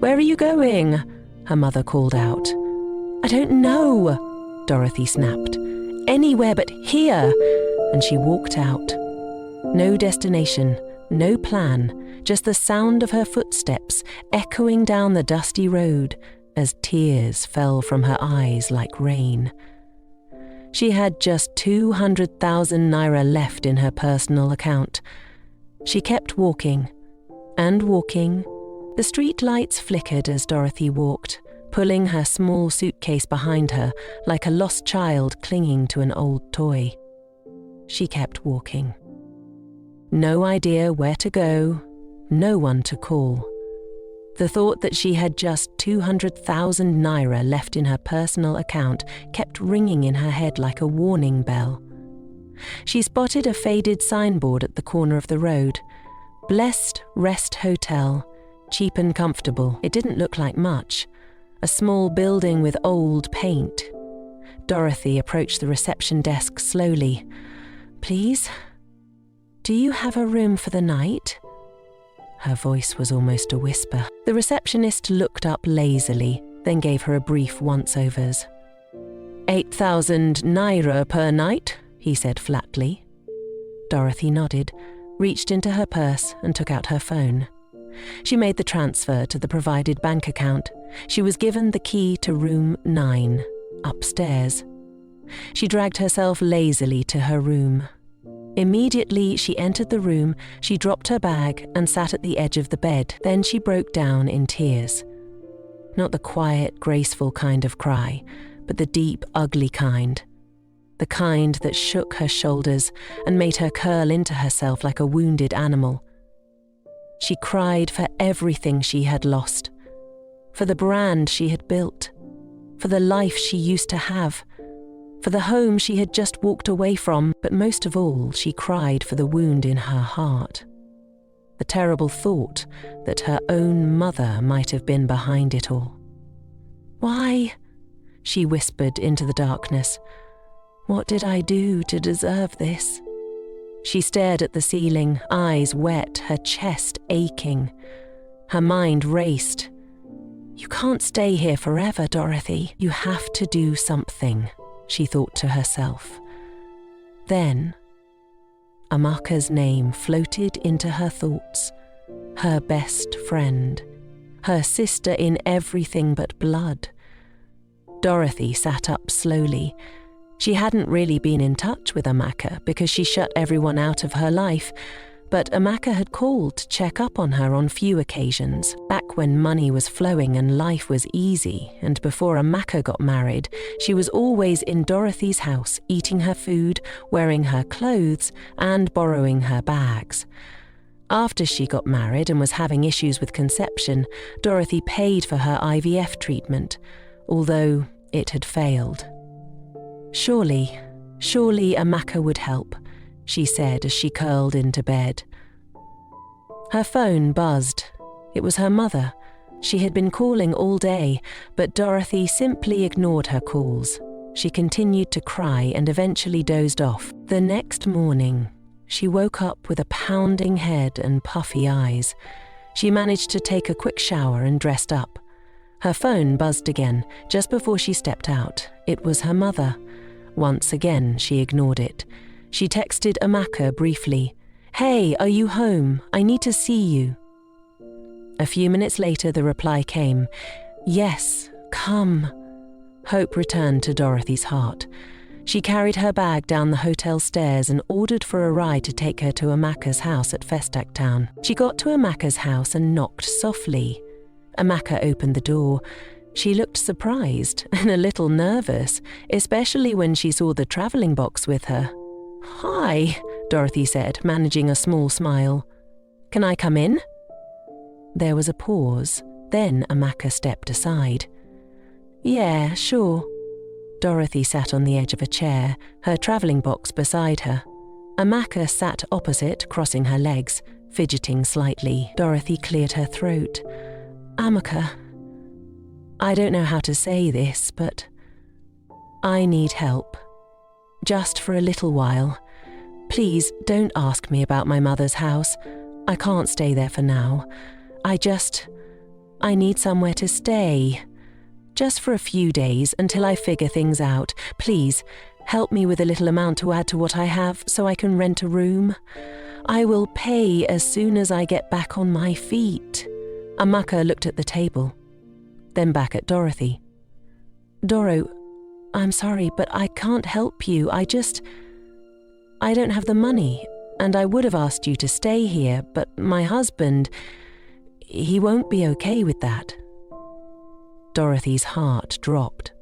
"Where are you going?" her mother called out. "I don't know," Dorothy snapped. "Anywhere but here," and she walked out. No destination, no plan, just the sound of her footsteps echoing down the dusty road as tears fell from her eyes like rain. She had just 200,000 naira left in her personal account. She kept walking and walking. The street lights flickered as Dorothy walked, pulling her small suitcase behind her like a lost child clinging to an old toy. She kept walking. No idea where to go, no one to call. The thought that she had just 200,000 naira left in her personal account kept ringing in her head like a warning bell. She spotted a faded signboard at the corner of the road. Blessed Rest Hotel, cheap and comfortable. It didn't look like much. A small building with old paint. Dorothy approached the reception desk slowly. "Please? Do you have a room for the night?" Her voice was almost a whisper. The receptionist looked up lazily, then gave her a brief once-overs. 8,000 naira per night, he said flatly. Dorothy nodded, reached into her purse and took out her phone. She made the transfer to the provided bank account. She was given the key to room 9, upstairs. She dragged herself lazily to her room. Immediately she entered the room, she dropped her bag and sat at the edge of the bed. Then she broke down in tears. Not the quiet, graceful kind of cry, but the deep, ugly kind. The kind that shook her shoulders and made her curl into herself like a wounded animal. She cried for everything she had lost, for the brand she had built, for the life she used to have, for the home she had just walked away from, but most of all, she cried for the wound in her heart. The terrible thought that her own mother might have been behind it all. "Why?" she whispered into the darkness. "What did I do to deserve this?" She stared at the ceiling, eyes wet, her chest aching. Her mind raced. "You can't stay here forever, Dorothy. You have to do something," she thought to herself. Then, Amaka's name floated into her thoughts. Her best friend. Her sister in everything but blood. Dorothy sat up slowly. She hadn't really been in touch with Amaka because she shut everyone out of her life, but Amaka had called to check up on her on few occasions, back when money was flowing and life was easy, and before Amaka got married, she was always in Dorothy's house, eating her food, wearing her clothes, and borrowing her bags. After she got married and was having issues with conception, Dorothy paid for her IVF treatment, although it had failed. Surely Amaka would help, she said as she curled into bed. Her phone buzzed. It was her mother. She had been calling all day, but Dorothy simply ignored her calls. She continued to cry and eventually dozed off. The next morning, she woke up with a pounding head and puffy eyes. She managed to take a quick shower and dressed up. Her phone buzzed again, just before she stepped out. It was her mother. Once again, she ignored it. She texted Amaka briefly. "Hey, are you home? I need to see you." A few minutes later, the reply came. "Yes, come." Hope returned to Dorothy's heart. She carried her bag down the hotel stairs and ordered for a ride to take her to Amaka's house at Festac Town. She got to Amaka's house and knocked softly. Amaka opened the door. She looked surprised and a little nervous, especially when she saw the traveling box with her. "Hi," Dorothy said, managing a small smile. "Can I come in?" There was a pause. Then Amaka stepped aside. "Yeah, sure." Dorothy sat on the edge of a chair, her traveling box beside her. Amaka sat opposite, crossing her legs, fidgeting slightly. Dorothy cleared her throat. "Amaka, I don't know how to say this, but I need help. Just for a little while. Please don't ask me about my mother's house. I can't stay there for now. I need somewhere to stay. Just for a few days until I figure things out. Please, help me with a little amount to add to what I have so I can rent a room. I will pay as soon as I get back on my feet." Amaka looked at the table, then back at Dorothy. "Doro, I'm sorry, but I can't help you. I don't have the money, and I would have asked you to stay here, but my husband, he won't be okay with that." Dorothy's heart dropped.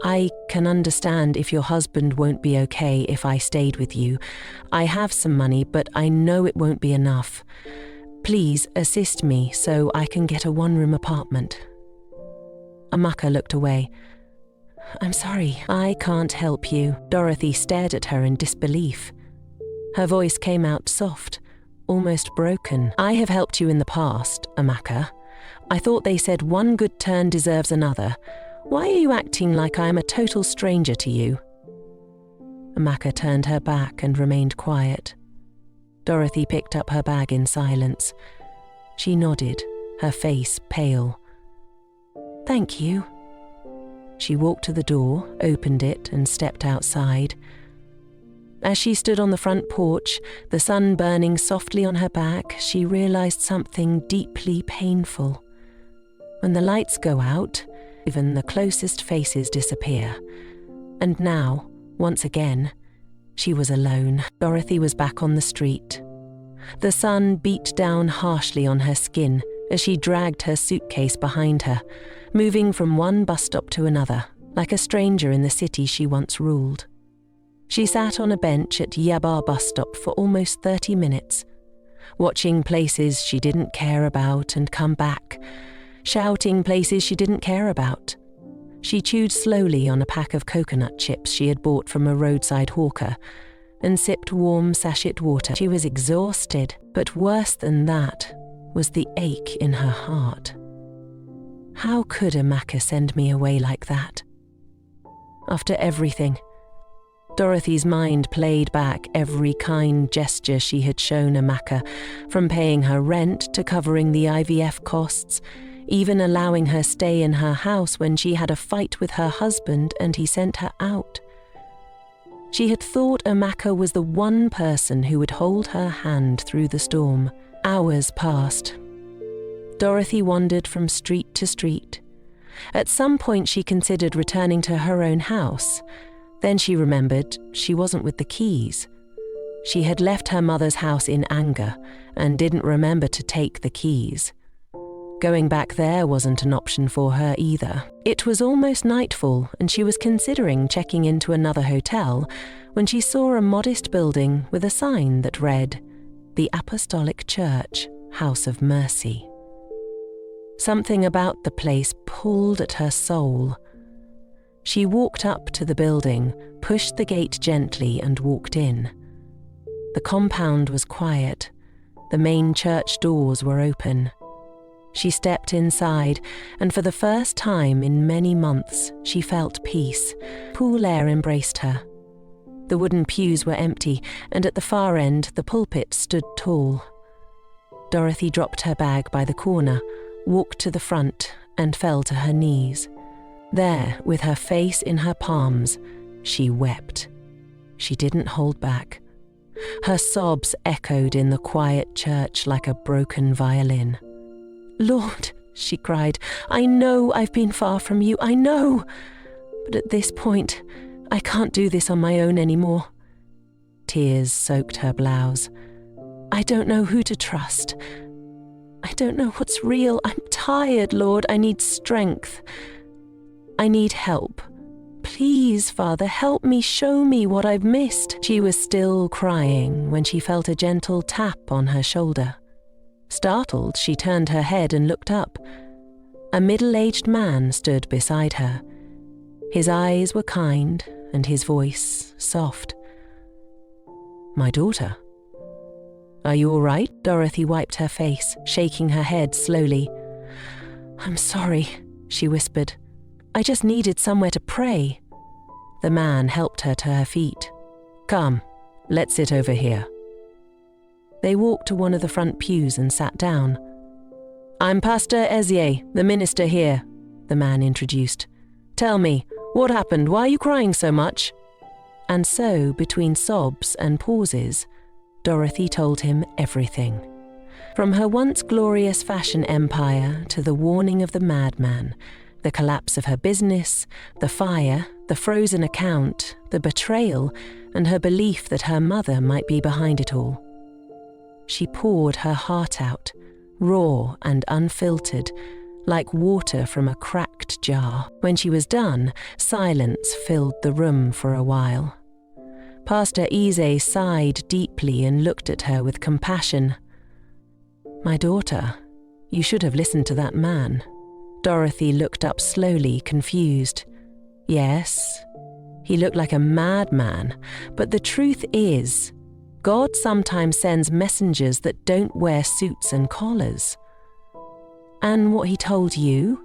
"I can understand if your husband won't be okay if I stayed with you. I have some money, but I know it won't be enough. Please assist me so I can get a one-room apartment." Amaka looked away. "I'm sorry, I can't help you." Dorothy stared at her in disbelief. Her voice came out soft, almost broken. "I have helped you in the past, Amaka. I thought they said one good turn deserves another. Why are you acting like I am a total stranger to you?" Amaka turned her back and remained quiet. Dorothy picked up her bag in silence. She nodded, her face pale. "Thank you." She walked to the door, opened it, and stepped outside. As she stood on the front porch, the sun burning softly on her back, she realized something deeply painful. When the lights go out, even the closest faces disappear. And now, once again, she was alone. Dorothy was back on the street. The sun beat down harshly on her skin as she dragged her suitcase behind her, moving from one bus stop to another, like a stranger in the city she once ruled. She sat on a bench at Yaba bus stop for almost 30 minutes, watching places she didn't care about and come back, shouting places she didn't care about. She chewed slowly on a pack of coconut chips she had bought from a roadside hawker and sipped warm sachet water. She was exhausted, but worse than that was the ache in her heart. How could Amaka send me away like that? After everything, Dorothy's mind played back every kind gesture she had shown Amaka, from paying her rent to covering the IVF costs, even allowing her stay in her house when she had a fight with her husband and he sent her out. She had thought Amaka was the one person who would hold her hand through the storm. Hours passed. Dorothy wandered from street to street. At some point she considered returning to her own house. Then she remembered she wasn't with the keys. She had left her mother's house in anger and didn't remember to take the keys. Going back there wasn't an option for her either. It was almost nightfall and she was considering checking into another hotel when she saw a modest building with a sign that read, "The Apostolic Church, House of Mercy." Something about the place pulled at her soul. She walked up to the building, pushed the gate gently and walked in. The compound was quiet. The main church doors were open. She stepped inside, and for the first time in many months, she felt peace. Cool air embraced her. The wooden pews were empty, and at the far end, the pulpit stood tall. Dorothy dropped her bag by the corner, walked to the front, and fell to her knees. There, with her face in her palms, she wept. She didn't hold back. Her sobs echoed in the quiet church like a broken violin. "Lord," she cried, "I know I've been far from you, I know. But at this point, I can't do this on my own anymore." Tears soaked her blouse. "I don't know who to trust. I don't know what's real. I'm tired, Lord. I need strength. I need help. Please, Father, help me, show me what I've missed." She was still crying when she felt a gentle tap on her shoulder. Startled, she turned her head and looked up. A middle-aged man stood beside her. His eyes were kind and his voice soft. "My daughter. Are you all right?" Dorothy wiped her face, shaking her head slowly. "I'm sorry," she whispered. "I just needed somewhere to pray." The man helped her to her feet. "Come, let's sit over here." They walked to one of the front pews and sat down. "I'm Pastor Ezier, the minister here," the man introduced. "Tell me, what happened? Why are you crying so much?" And so, between sobs and pauses, Dorothy told him everything. From her once glorious fashion empire to the warning of the madman, the collapse of her business, the fire, the frozen account, the betrayal, and her belief that her mother might be behind it all. She poured her heart out, raw and unfiltered, like water from a cracked jar. When she was done, silence filled the room for a while. Pastor Eze sighed deeply and looked at her with compassion. "My daughter, you should have listened to that man." Dorothy looked up slowly, confused. Yes, he looked like a madman, but the truth is, God sometimes sends messengers that don't wear suits and collars. And what he told you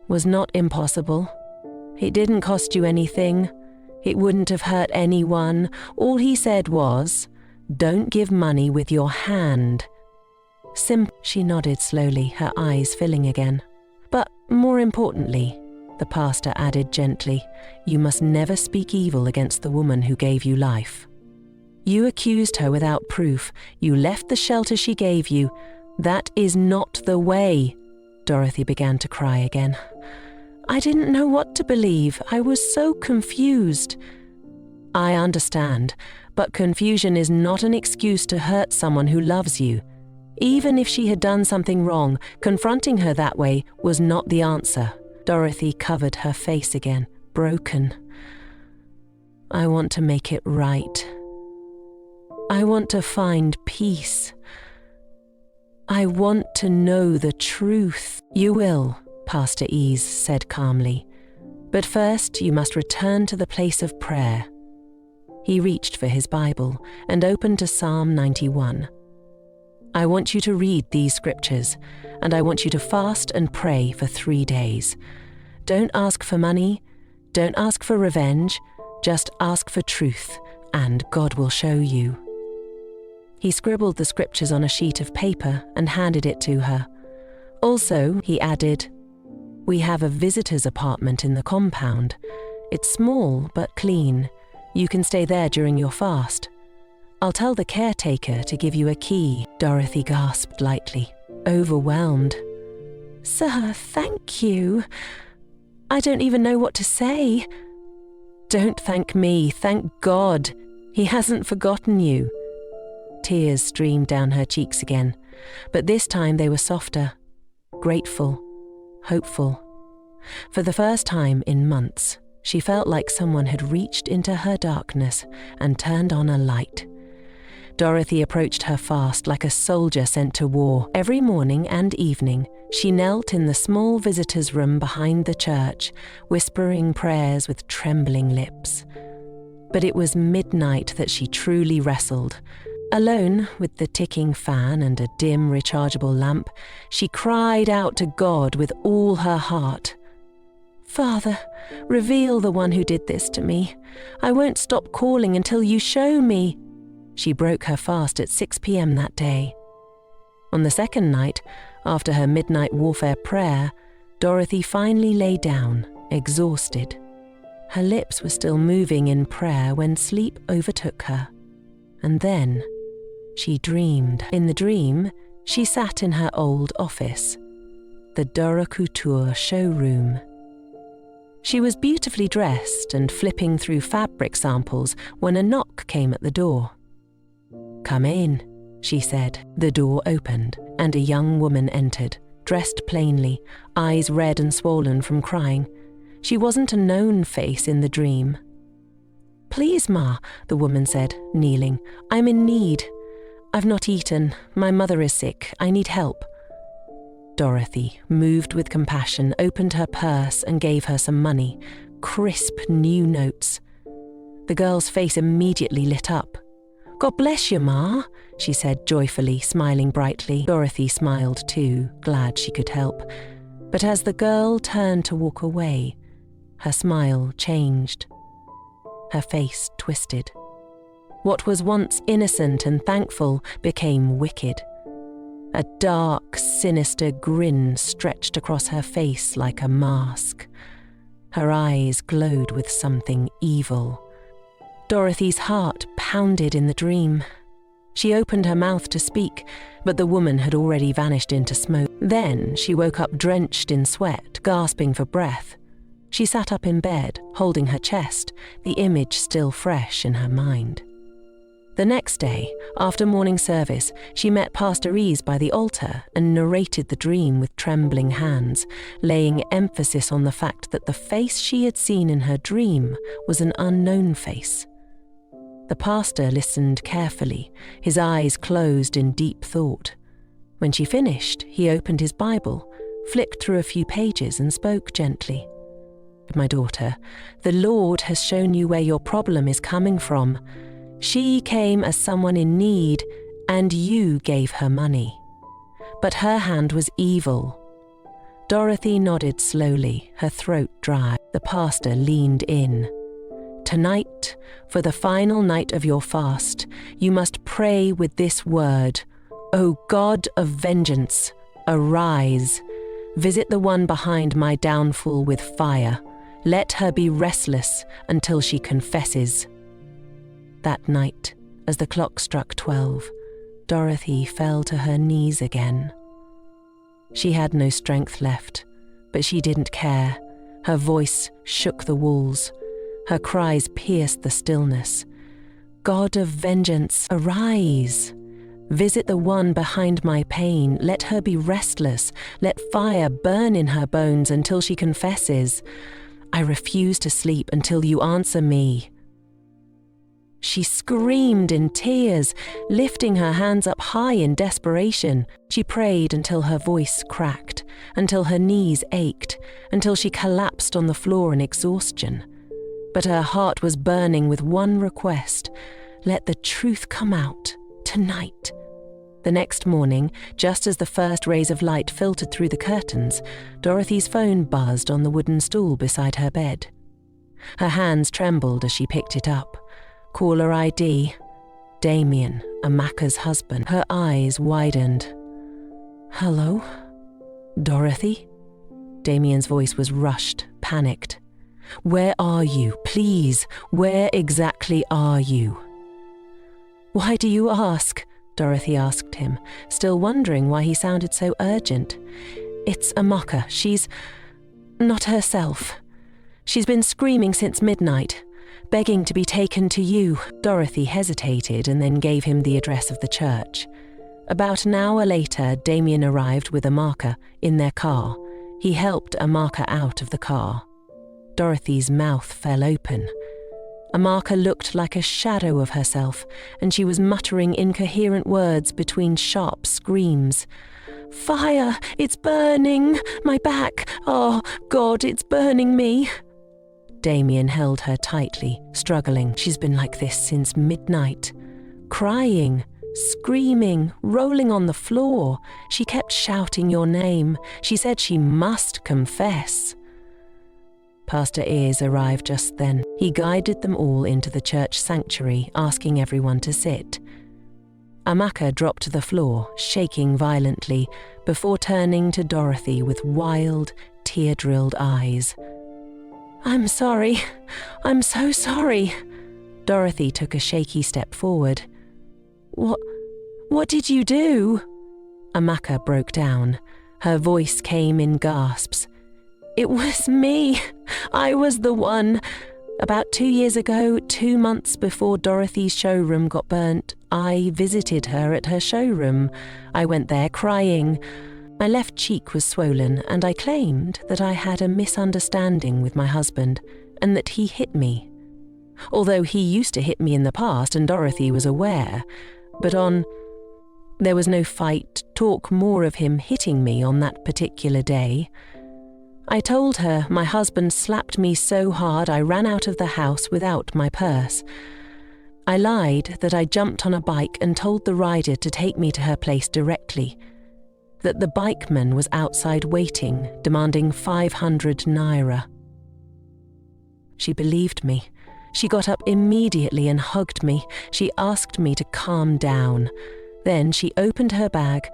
was not impossible. It didn't cost you anything. It wouldn't have hurt anyone. All he said was, "Don't give money with your hand." She nodded slowly, her eyes filling again. "But more importantly," the pastor added gently, "you must never speak evil against the woman who gave you life. You accused her without proof. You left the shelter she gave you. That is not the way." Dorothy began to cry again. "I didn't know what to believe. I was so confused." "I understand, but confusion is not an excuse to hurt someone who loves you. Even if she had done something wrong, confronting her that way was not the answer." Dorothy covered her face again, broken. "I want to make it right. I want to find peace. I want to know the truth." "You will," Pastor Ease said calmly. "But first you must return to the place of prayer." He reached for his Bible and opened to Psalm 91. "I want you to read these scriptures, and I want you to fast and pray for 3 days. Don't ask for money, don't ask for revenge, just ask for truth, and God will show you." He scribbled the scriptures on a sheet of paper and handed it to her. "Also," he added, "we have a visitor's apartment in the compound. It's small but clean. You can stay there during your fast. I'll tell the caretaker to give you a key." Dorothy gasped lightly, overwhelmed. "Sir, thank you. I don't even know what to say." "Don't thank me, thank God. He hasn't forgotten you." Tears streamed down her cheeks again, but this time they were softer, grateful, hopeful. For the first time in months, she felt like someone had reached into her darkness and turned on a light. Dorothy approached her fast like a soldier sent to war. Every morning and evening, she knelt in the small visitor's room behind the church, whispering prayers with trembling lips. But it was midnight that she truly wrestled. Alone, with the ticking fan and a dim rechargeable lamp, she cried out to God with all her heart. "Father, reveal the one who did this to me. I won't stop calling until you show me." She broke her fast at 6 p.m. that day. On the second night, after her midnight warfare prayer, Dorothy finally lay down, exhausted. Her lips were still moving in prayer when sleep overtook her. And then she dreamed. In the dream, she sat in her old office, the Dora Couture showroom. She was beautifully dressed and flipping through fabric samples when a knock came at the door. "Come in," she said. The door opened, and a young woman entered, dressed plainly, eyes red and swollen from crying. She wasn't a known face in the dream. "Please, Ma," the woman said, kneeling. "I'm in need. I've not eaten. My mother is sick. I need help." Dorothy, moved with compassion, opened her purse and gave her some money, crisp new notes. The girl's face immediately lit up. "God bless you, Ma," she said joyfully, smiling brightly. Dorothy smiled too, glad she could help. But as the girl turned to walk away, her smile changed. Her face twisted. What was once innocent and thankful became wicked. A dark, sinister grin stretched across her face like a mask. Her eyes glowed with something evil. Dorothy's heart pounded in the dream. She opened her mouth to speak, but the woman had already vanished into smoke. Then she woke up drenched in sweat, gasping for breath. She sat up in bed, holding her chest, the image still fresh in her mind. The next day, after morning service, she met Pastor Ease by the altar and narrated the dream with trembling hands, laying emphasis on the fact that the face she had seen in her dream was an unknown face. The pastor listened carefully, his eyes closed in deep thought. When she finished, he opened his Bible, flicked through a few pages and spoke gently. "My daughter, the Lord has shown you where your problem is coming from. She came as someone in need, and you gave her money. But her hand was evil." Dorothy nodded slowly, her throat dry. The pastor leaned in. "Tonight, for the final night of your fast, you must pray with this word: O God of vengeance, arise. Visit the one behind my downfall with fire. Let her be restless until she confesses." That night, as the clock struck 12, Dorothy fell to her knees again. She had no strength left, but she didn't care. Her voice shook the walls. Her cries pierced the stillness. "God of vengeance, arise. Visit the one behind my pain. Let her be restless. Let fire burn in her bones until she confesses. I refuse to sleep until you answer me." She screamed in tears, lifting her hands up high in desperation. She prayed until her voice cracked, until her knees ached, until she collapsed on the floor in exhaustion. But her heart was burning with one request: let the truth come out, tonight. The next morning, just as the first rays of light filtered through the curtains, Dorothy's phone buzzed on the wooden stool beside her bed. Her hands trembled as she picked it up. Caller ID: Damien, Amaka's husband. Her eyes widened. "Hello? Dorothy?" Damien's voice was rushed, panicked. "Where are you? Please, where exactly are you?" "Why do you ask?" Dorothy asked him, still wondering why he sounded so urgent. "It's Amaka. She's not herself. She's been screaming since midnight, begging to be taken to you." Dorothy hesitated and then gave him the address of the church. About an hour later, Damien arrived with Amaka in their car. He helped Amaka out of the car. Dorothy's mouth fell open. Amaka looked like a shadow of herself, and she was muttering incoherent words between sharp screams. "Fire! It's burning! My back! Oh, God, it's burning me!" Damien held her tightly, struggling. "She's been like this since midnight. Crying, screaming, rolling on the floor. She kept shouting your name. She said she must confess." Pastor Ears arrived just then. He guided them all into the church sanctuary, asking everyone to sit. Amaka dropped to the floor, shaking violently, before turning to Dorothy with wild, tear-drilled eyes. "I'm sorry. I'm so sorry." Dorothy took a shaky step forward. What did you do?" Amaka broke down. Her voice came in gasps. "It was me. I was the one. About 2 years ago, 2 months before Dorothy's showroom got burnt, I visited her at her showroom. I went there crying. My left cheek was swollen, and I claimed that I had a misunderstanding with my husband and that he hit me. Although he used to hit me in the past and Dorothy was aware, there was no fight, talk more of him hitting me on that particular day. I told her my husband slapped me so hard I ran out of the house without my purse. I lied that I jumped on a bike and told the rider to take me to her place directly, that the bikeman was outside waiting, demanding 500 naira. She believed me. She got up immediately and hugged me. She asked me to calm down. Then she opened her bag,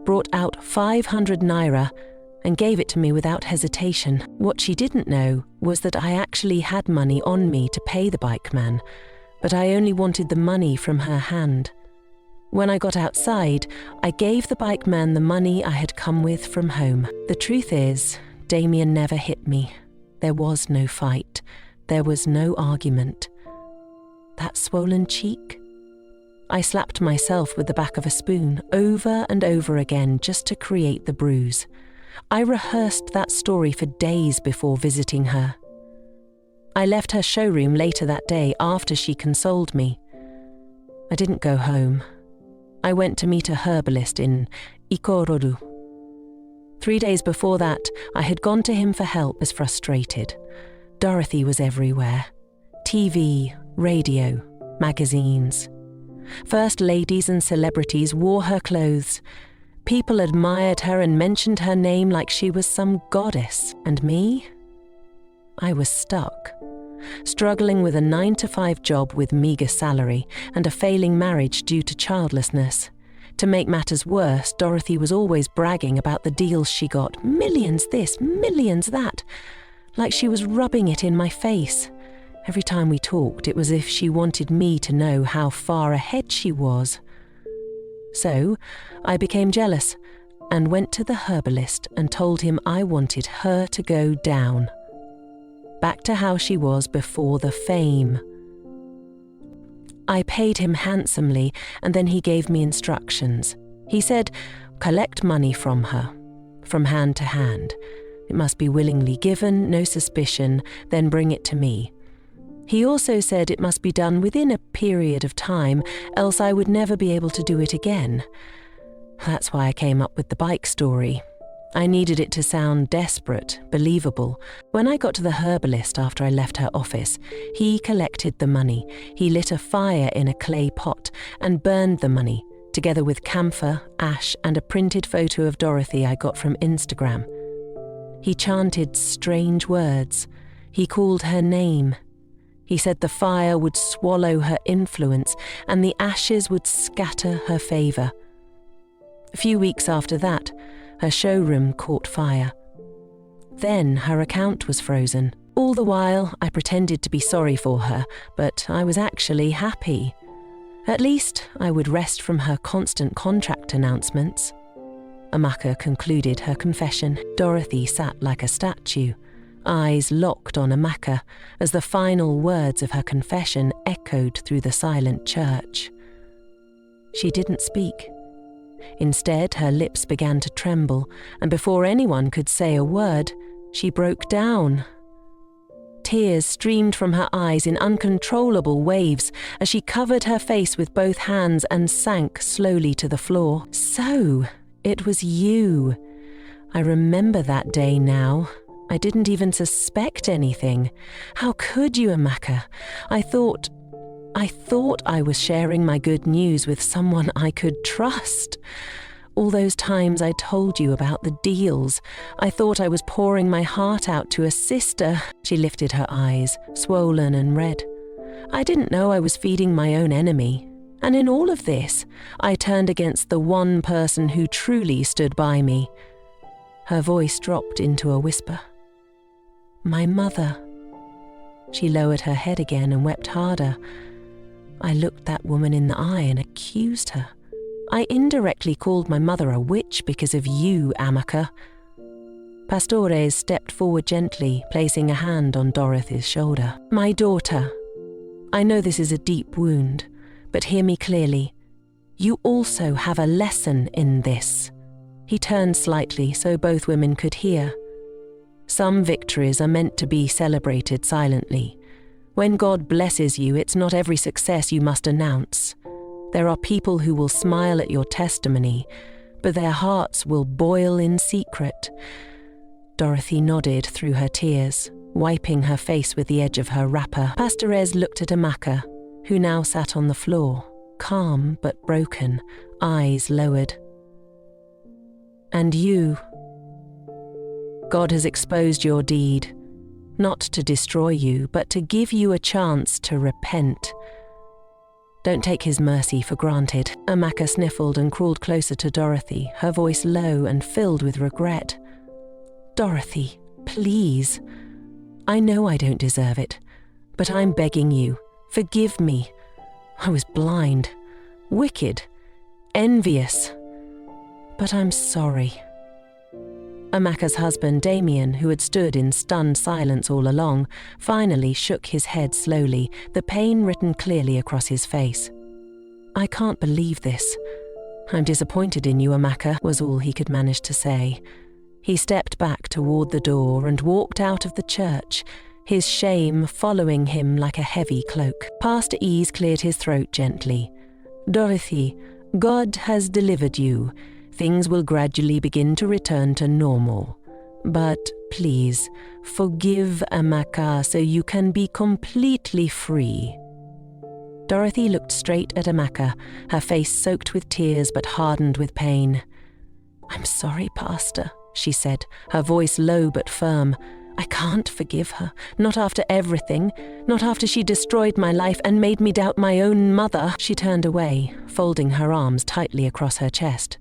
brought out 500 naira and gave it to me without hesitation. What she didn't know was that I actually had money on me to pay the bike man, but I only wanted the money from her hand. When I got outside, I gave the bike man the money I had come with from home. The truth is, Damien never hit me. There was no fight. There was no argument. That swollen cheek? I slapped myself with the back of a spoon over and over again just to create the bruise. I rehearsed that story for days before visiting her. I left her showroom later that day after she consoled me. I didn't go home. I went to meet a herbalist in Ikorodu. 3 days before that, I had gone to him for help as frustrated. Dorothy was everywhere. TV, radio, magazines. First ladies and celebrities wore her clothes. People admired her and mentioned her name like she was some goddess. And me? I was stuck, struggling with a 9-to-5 job with meagre salary and a failing marriage due to childlessness. To make matters worse, Dorothy was always bragging about the deals she got. Millions this, millions that. Like she was rubbing it in my face. Every time we talked, it was as if she wanted me to know how far ahead she was. So, I became jealous and went to the herbalist and told him I wanted her to go down. Back to how she was before the fame. I paid him handsomely, and then he gave me instructions. He said, collect money from her, from hand to hand. It must be willingly given, no suspicion, then bring it to me. He also said it must be done within a period of time, else I would never be able to do it again. That's why I came up with the bike story. I needed it to sound desperate, believable. When I got to the herbalist after I left her office, he collected the money. He lit a fire in a clay pot and burned the money, together with camphor, ash, and a printed photo of Dorothy I got from Instagram. He chanted strange words. He called her name. He said the fire would swallow her influence and the ashes would scatter her favour. A few weeks after that, her showroom caught fire. Then her account was frozen. All the while, I pretended to be sorry for her, but I was actually happy. At least, I would rest from her constant contract announcements. Amaka concluded her confession. Dorothy sat like a statue, eyes locked on Amaka, as the final words of her confession echoed through the silent church. She didn't speak. Instead, her lips began to tremble, and before anyone could say a word, she broke down. Tears streamed from her eyes in uncontrollable waves as she covered her face with both hands and sank slowly to the floor. So, it was you. I remember that day now. I didn't even suspect anything. How could you, Amaka? I thought I was sharing my good news with someone I could trust. All those times I told you about the deals, I thought I was pouring my heart out to a sister. She lifted her eyes, swollen and red. I didn't know I was feeding my own enemy. And in all of this, I turned against the one person who truly stood by me. Her voice dropped into a whisper. My mother. She lowered her head again and wept harder. I looked that woman in the eye and accused her. I indirectly called my mother a witch because of you, Amaka. Pastores stepped forward gently, placing a hand on Dorothy's shoulder. My daughter, I know this is a deep wound, but hear me clearly. You also have a lesson in this. He turned slightly so both women could hear. Some victories are meant to be celebrated silently. When God blesses you, it's not every success you must announce. There are people who will smile at your testimony, but their hearts will boil in secret. Dorothy nodded through her tears, wiping her face with the edge of her wrapper. Pastores looked at Amaka, who now sat on the floor, calm but broken, eyes lowered. And you. God has exposed your deed. Not to destroy you, but to give you a chance to repent. Don't take his mercy for granted. Amaka sniffled and crawled closer to Dorothy, her voice low and filled with regret. Dorothy, please. I know I don't deserve it, but I'm begging you, forgive me. I was blind, wicked, envious, but I'm sorry. Amaka's husband, Damien, who had stood in stunned silence all along, finally shook his head slowly, the pain written clearly across his face. I can't believe this. I'm disappointed in you, Amaka, was all he could manage to say. He stepped back toward the door and walked out of the church, his shame following him like a heavy cloak. Pastor Ease cleared his throat gently. Dorothy, God has delivered you. Things will gradually begin to return to normal. But please, forgive Amaka so you can be completely free. Dorothy looked straight at Amaka, her face soaked with tears but hardened with pain. I'm sorry, Pastor, she said, her voice low but firm. I can't forgive her, not after everything, not after she destroyed my life and made me doubt my own mother. She turned away, folding her arms tightly across her chest.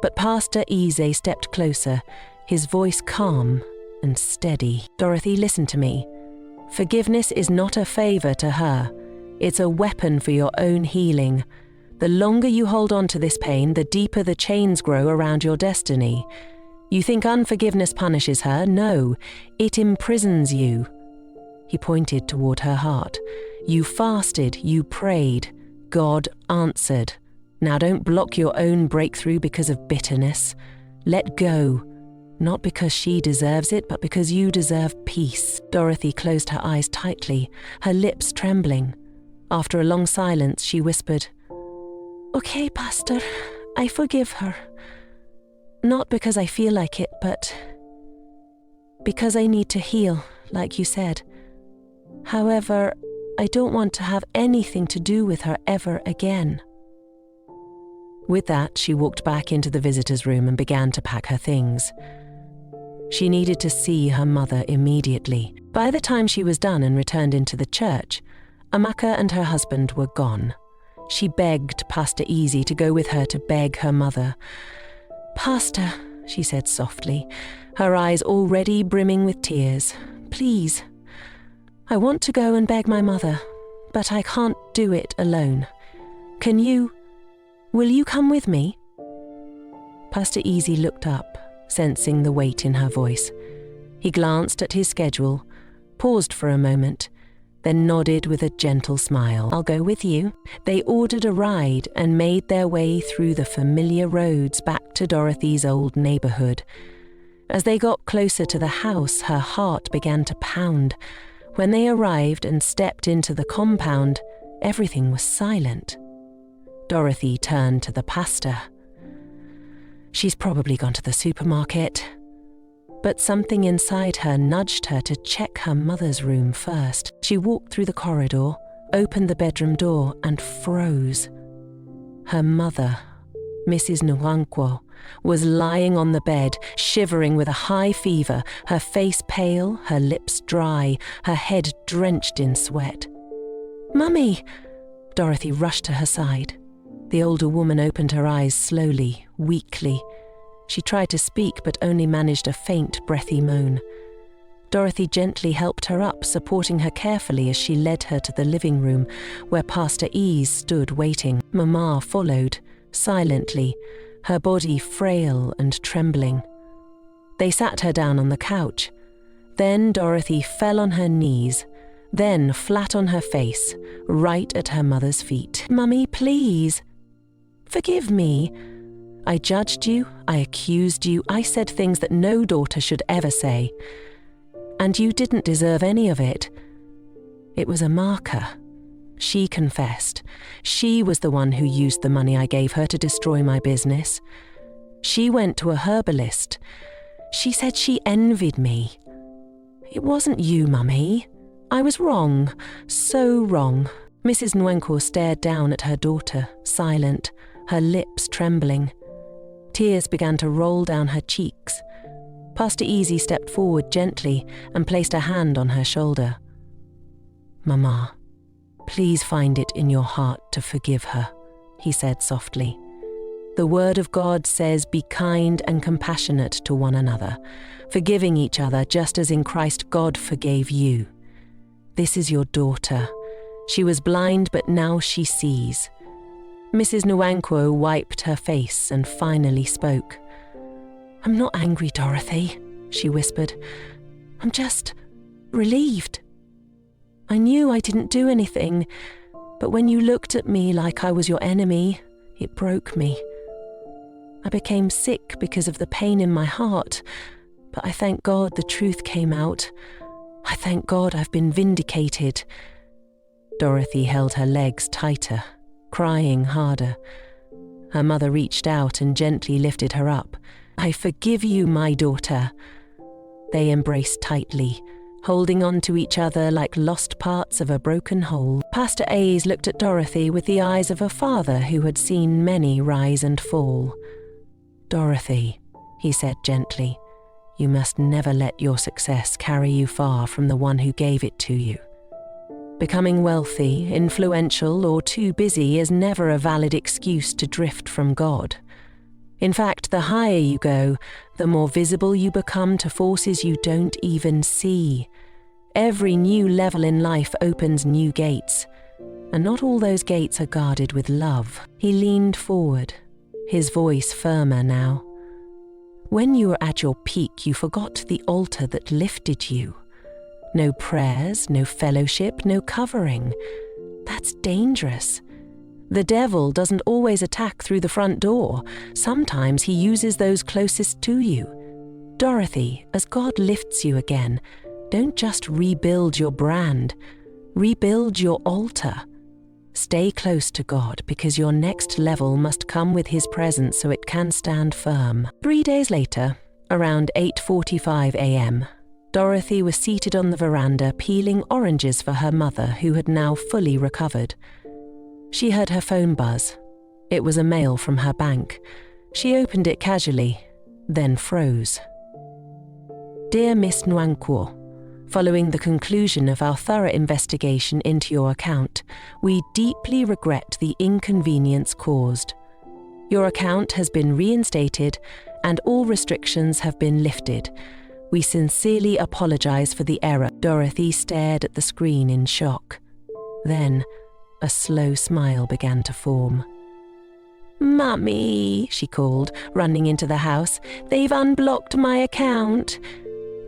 But Pastor Eze stepped closer, his voice calm and steady. Dorothy, listen to me. Forgiveness is not a favor to her. It's a weapon for your own healing. The longer you hold on to this pain, the deeper the chains grow around your destiny. You think unforgiveness punishes her? No, it imprisons you. He pointed toward her heart. You fasted, you prayed. God answered. Now don't block your own breakthrough because of bitterness. Let go. Not because she deserves it, but because you deserve peace. Dorothy closed her eyes tightly, her lips trembling. After a long silence, she whispered, Okay, Pastor, I forgive her. Not because I feel like it, but because I need to heal, like you said. However, I don't want to have anything to do with her ever again. With that, she walked back into the visitor's room and began to pack her things. She needed to see her mother immediately. By the time she was done and returned into the church, Amaka and her husband were gone. She begged Pastor Eze to go with her to beg her mother. Pastor, she said softly, her eyes already brimming with tears, please. I want to go and beg my mother, but I can't do it alone. Will you come with me? Pastor Eze looked up, sensing the weight in her voice. He glanced at his schedule, paused for a moment, then nodded with a gentle smile. I'll go with you. They ordered a ride and made their way through the familiar roads back to Dorothy's old neighborhood. As they got closer to the house, her heart began to pound. When they arrived and stepped into the compound, everything was silent. Dorothy turned to the pastor. She's probably gone to the supermarket. But something inside her nudged her to check her mother's room first. She walked through the corridor, opened the bedroom door, and froze. Her mother, Mrs. Nwankwo, was lying on the bed, shivering with a high fever, her face pale, her lips dry, her head drenched in sweat. Mummy! Dorothy rushed to her side. The older woman opened her eyes slowly, weakly. She tried to speak but only managed a faint, breathy moan. Dorothy gently helped her up, supporting her carefully as she led her to the living room, where Pastor Eze stood waiting. Mama followed, silently, her body frail and trembling. They sat her down on the couch. Then Dorothy fell on her knees, then flat on her face, right at her mother's feet. Mummy, please. Forgive me. I judged you, I accused you, I said things that no daughter should ever say. And you didn't deserve any of it. It was Amaka. She confessed. She was the one who used the money I gave her to destroy my business. She went to a herbalist. She said she envied me. It wasn't you, Mummy. I was wrong, so wrong. Mrs. Nwankwo stared down at her daughter, silent, her lips trembling. Tears began to roll down her cheeks. Pastor Eze stepped forward gently and placed a hand on her shoulder. Mama, Please find it in your heart to forgive her, he said softly. The word of God says, be kind and compassionate to one another, forgiving each other just as in Christ God forgave you. This is your daughter. She was blind, but now she sees. Mrs. Nwankwo wiped her face and finally spoke. I'm not angry, Dorothy, she whispered. I'm just relieved. I knew I didn't do anything, but when you looked at me like I was your enemy, it broke me. I became sick because of the pain in my heart, but I thank God the truth came out. I thank God I've been vindicated. Dorothy held her legs tighter, crying harder. Her mother reached out and gently lifted her up. I forgive you, my daughter. They embraced tightly, holding on to each other like lost parts of a broken whole. Pastor A's looked at Dorothy with the eyes of a father who had seen many rise and fall. Dorothy, he said gently, you must never let your success carry you far from the one who gave it to you. Becoming wealthy, influential, or too busy is never a valid excuse to drift from God. In fact, the higher you go, the more visible you become to forces you don't even see. Every new level in life opens new gates, and not all those gates are guarded with love. He leaned forward, his voice firmer now. When you were at your peak, you forgot the altar that lifted you. No prayers, no fellowship, no covering. That's dangerous. The devil doesn't always attack through the front door. Sometimes he uses those closest to you. Dorothy, as God lifts you again, don't just rebuild your brand. Rebuild your altar. Stay close to God, because your next level must come with his presence so it can stand firm. 3 days later, around 8:45 a.m., Dorothy was seated on the veranda peeling oranges for her mother, who had now fully recovered. She heard her phone buzz. It was a mail from her bank. She opened it casually, then froze. Dear Miss Nwankwo, following the conclusion of our thorough investigation into your account, we deeply regret the inconvenience caused. Your account has been reinstated and all restrictions have been lifted. We sincerely apologize for the error. Dorothy stared at the screen in shock. Then, a slow smile began to form. Mummy, she called, running into the house. They've unblocked my account.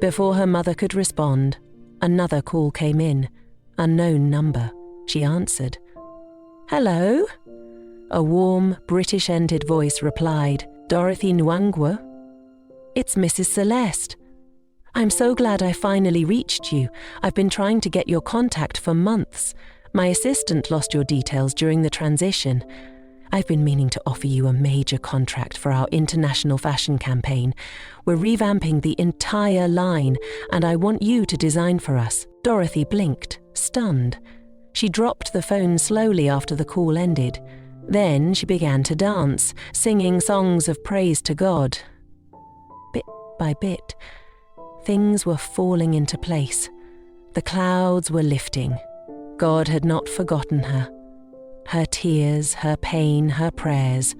Before her mother could respond, another call came in. Unknown number. She answered. Hello? A warm, British-ended voice replied, Dorothy Nwankwo? It's Mrs. Celeste. I'm so glad I finally reached you. I've been trying to get your contact for months. My assistant lost your details during the transition. I've been meaning to offer you a major contract for our international fashion campaign. We're revamping the entire line, and I want you to design for us. Dorothy blinked, stunned. She dropped the phone slowly after the call ended. Then she began to dance, singing songs of praise to God. Bit by bit, things were falling into place. The clouds were lifting. God had not forgotten her. Her tears, her pain, her prayers,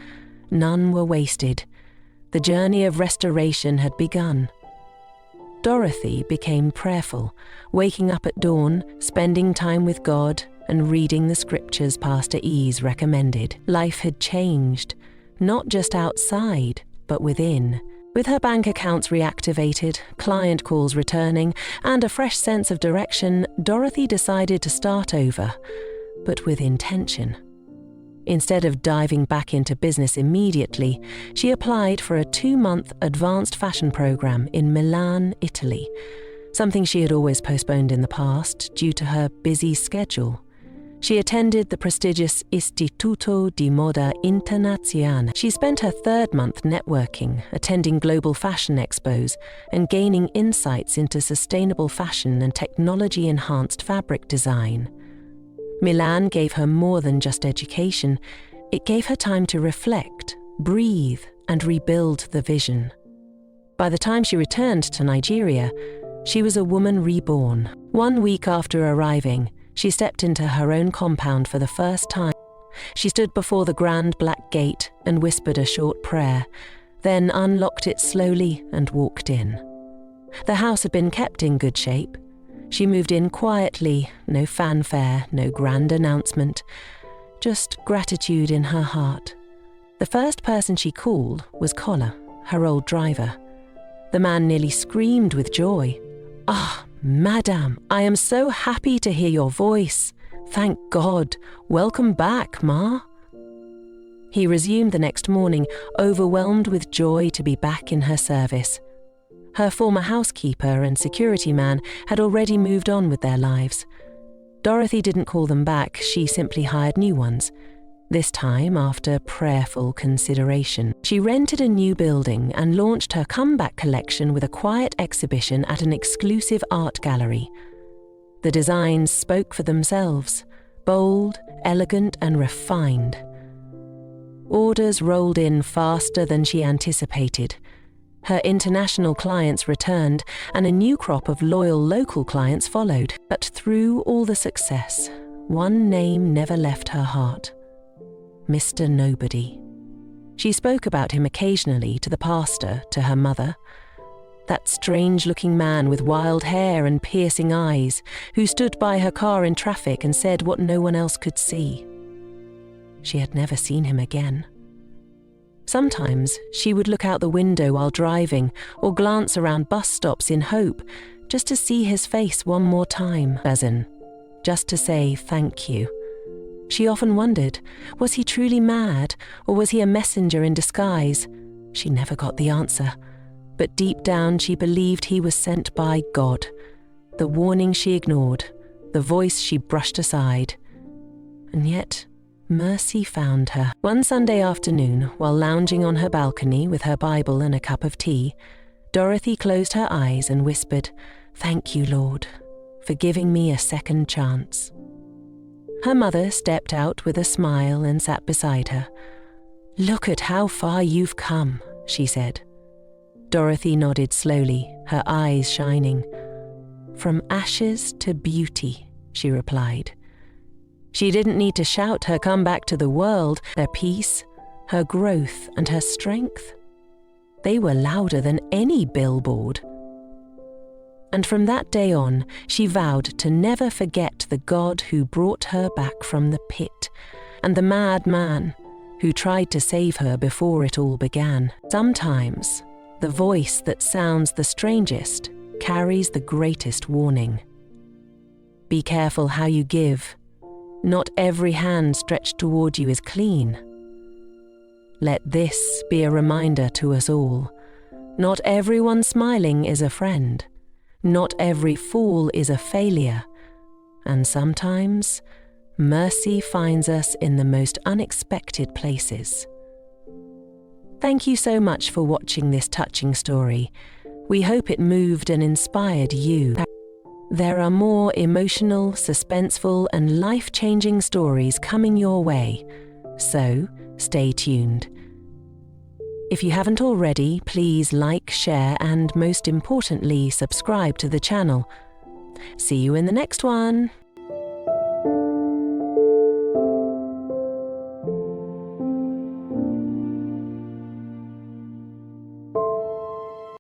none were wasted. The journey of restoration had begun. Dorothy became prayerful, waking up at dawn, spending time with God, and reading the scriptures Pastor E's recommended. Life had changed, not just outside, but within. With her bank accounts reactivated, client calls returning, and a fresh sense of direction, Dorothy decided to start over, but with intention. Instead of diving back into business immediately, she applied for a 2-month advanced fashion program in Milan, Italy, something she had always postponed in the past due to her busy schedule. She attended the prestigious Istituto di Moda Internazionale. She spent her 3rd month networking, attending global fashion expos, and gaining insights into sustainable fashion and technology-enhanced fabric design. Milan gave her more than just education. It gave her time to reflect, breathe, and rebuild the vision. By the time she returned to Nigeria, she was a woman reborn. 1 week after arriving, She stepped into her own compound for the first time. She stood before the grand black gate and whispered a short prayer, then unlocked it slowly and walked in. The house had been kept in good shape. She moved in quietly, no fanfare, no grand announcement, just gratitude in her heart. The first person she called was Collar, her old driver. The man nearly screamed with joy. "Ah, Madame, I am so happy to hear your voice. Thank God. Welcome back, Ma." He resumed the next morning, overwhelmed with joy to be back in her service. Her former housekeeper and security man had already moved on with their lives. Dorothy didn't call them back, she simply hired new ones. This time, after prayerful consideration, she rented a new building and launched her comeback collection with a quiet exhibition at an exclusive art gallery. The designs spoke for themselves, bold, elegant, and refined. Orders rolled in faster than she anticipated. Her international clients returned, and a new crop of loyal local clients followed. But through all the success, one name never left her heart: Mr. Nobody. She spoke about him occasionally to the pastor, to her mother. That strange-looking man with wild hair and piercing eyes, who stood by her car in traffic and said what no one else could see. She had never seen him again. Sometimes she would look out the window while driving or glance around bus stops in hope just to see his face one more time, just to say thank you. She often wondered, was he truly mad, or was he a messenger in disguise? She never got the answer, but deep down she believed he was sent by God. The warning she ignored, the voice she brushed aside. And yet, mercy found her. One Sunday afternoon, while lounging on her balcony with her Bible and a cup of tea, Dorothy closed her eyes and whispered, "Thank you, Lord, for giving me a second chance." Her mother stepped out with a smile and sat beside her. "Look at how far you've come," she said. Dorothy nodded slowly, her eyes shining. "From ashes to beauty," she replied. She didn't need to shout her comeback to the world. Her peace, her growth, and her strength, they were louder than any billboard. And from that day on, she vowed to never forget the God who brought her back from the pit, and the mad man who tried to save her before it all began. Sometimes, the voice that sounds the strangest carries the greatest warning. Be careful how you give. Not every hand stretched toward you is clean. Let this be a reminder to us all. Not everyone smiling is a friend. Not every fool is a failure. And sometimes, mercy finds us in the most unexpected places. Thank you so much for watching this touching story. We hope it moved and inspired you. There are more emotional, suspenseful, and life-changing stories coming your way, so stay tuned. If you haven't already, please like, share, and most importantly, subscribe to the channel. See you in the next one.